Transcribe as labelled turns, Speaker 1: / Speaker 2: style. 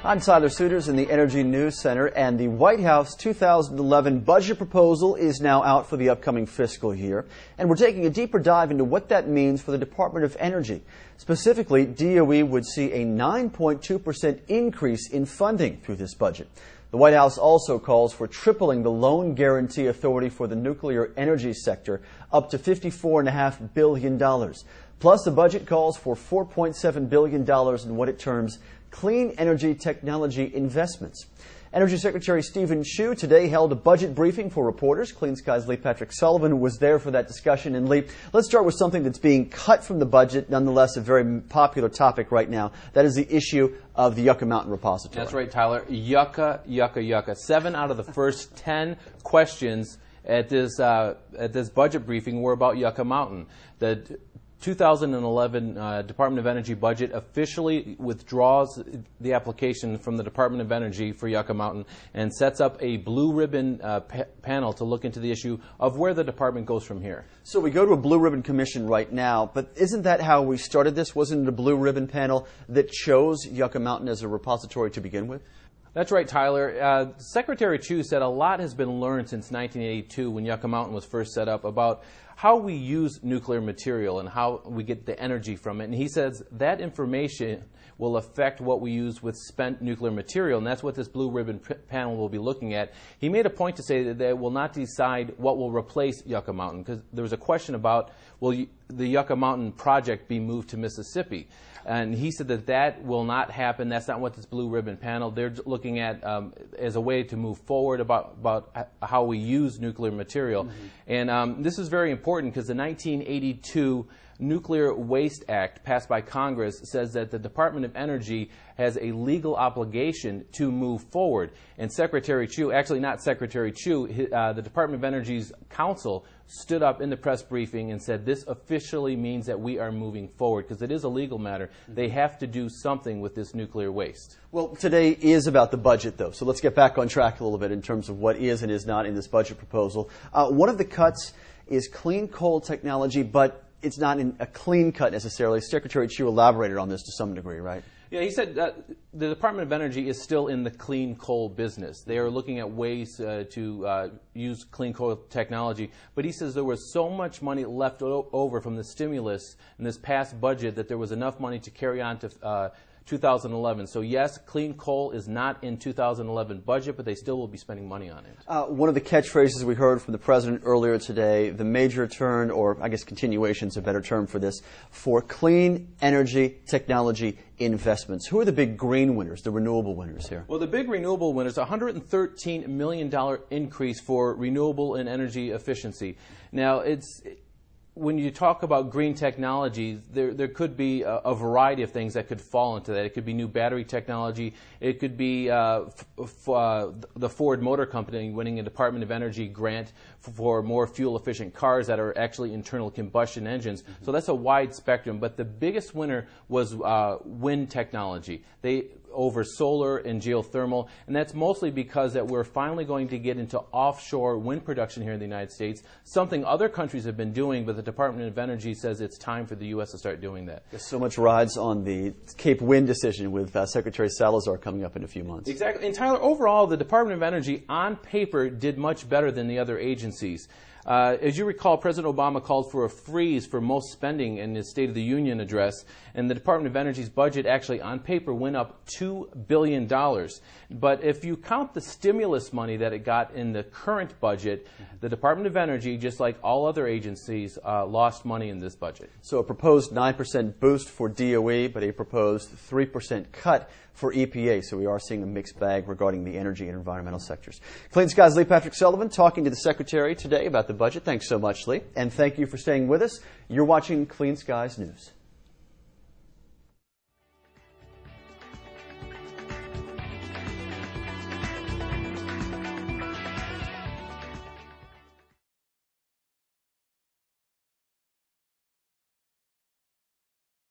Speaker 1: I'm Tyler Suiters in the Energy News Center, and the White House 2011 budget proposal is now out for the upcoming fiscal year. And we're taking a deeper dive into what that means for the Department of Energy. Specifically, DOE would see a 9.2% increase in funding through this budget. The White House also calls for tripling the loan guarantee authority for the nuclear energy sector up to $54.5 billion. Plus, the budget calls for $4.7 billion in what it terms clean energy technology investments. Energy Secretary Steven Chu today held a budget briefing for reporters. Clean Sky's Lee Patrick Sullivan was there for that discussion. And Lee, let's start with something that's being cut from the budget, nonetheless a very popular topic right now. That is the issue of the Yucca Mountain repository.
Speaker 2: That's right, Tyler. Yucca, yucca, yucca. 7 out of the first 10 questions at this budget briefing were about Yucca Mountain. The 2011 Department of Energy budget officially withdraws the application from the Department of Energy for Yucca Mountain and sets up a blue ribbon panel to look into the issue of where the department goes from here.
Speaker 1: So we go to a blue ribbon commission right now, but isn't that how we started this? Wasn't it a blue ribbon panel that chose Yucca Mountain as a repository to begin with?
Speaker 2: That's right, Tyler. Secretary Chu said a lot has been learned since 1982 when Yucca Mountain was first set up about how we use nuclear material and how we get the energy from it. And he says that information will affect what we use with spent nuclear material, and that's what this blue ribbon panel will be looking at. He made a point to say that they will not decide what will replace Yucca Mountain, because there was a question about, will the Yucca Mountain project be moved to Mississippi? And he said that that will not happen. That's not what this blue ribbon panel, they're looking at as a way to move forward about how we use nuclear material. Mm-hmm. And this is very important because the 1982 Nuclear Waste Act passed by Congress says that the Department of Energy has a legal obligation to move forward. And Secretary Chu, actually not Secretary Chu, the Department of Energy's counsel stood up in the press briefing and said this officially means that we are moving forward because it is a legal matter. They have to do something with this nuclear waste.
Speaker 1: Well, today is about the budget, though, so let's get back on track a little bit in terms of what is and is not in this budget proposal. One of the cuts is clean coal technology, but it's not in a clean cut necessarily. Secretary Chu elaborated on this to some degree, right?
Speaker 2: Yeah, he said the Department of Energy is still in the clean coal business. They are looking at ways to use clean coal technology. But he says there was so much money left over from the stimulus in this past budget that there was enough money to carry on to 2011. So yes, clean coal is not in 2011 budget, but they still will be spending money on it.
Speaker 1: One of the catchphrases we heard from the President earlier today, the major turn, or I guess continuation is a better term for this, for clean energy technology investments. Who are the big green winners, the renewable winners here?
Speaker 2: Well, the big renewable winners, $113 million increase for renewable and energy efficiency. Now, when you talk about green technologies, there could be a variety of things that could fall into that. It could be new battery technology. It could be the Ford Motor Company winning a Department of Energy grant for more fuel-efficient cars that are actually internal combustion engines. Mm-hmm. So that's a wide spectrum. But the biggest winner was wind technology. Over solar and geothermal, and that's mostly because that we're finally going to get into offshore wind production here in the United States, something other countries have been doing, but the Department of Energy says it's time for the U.S. to start doing that.
Speaker 1: There's so much rides on the Cape Wind decision with Secretary Salazar coming up in a few months.
Speaker 2: Exactly. And Tyler, overall, the Department of Energy on paper did much better than the other agencies. As you recall, President Obama called for a freeze for most spending in his State of the Union address, and the Department of Energy's budget actually on paper went up $2 billion. But if you count the stimulus money that it got in the current budget, the Department of Energy, just like all other agencies, lost money in this budget.
Speaker 1: So a proposed 9% boost for DOE, but a proposed 3% cut for EPA. So we are seeing a mixed bag regarding the energy and environmental sectors. Clean Sky's Lee Patrick Sullivan talking to the Secretary today about the budget. Thanks so much, Lee. And thank you for staying with us. You're watching Clean Skies News.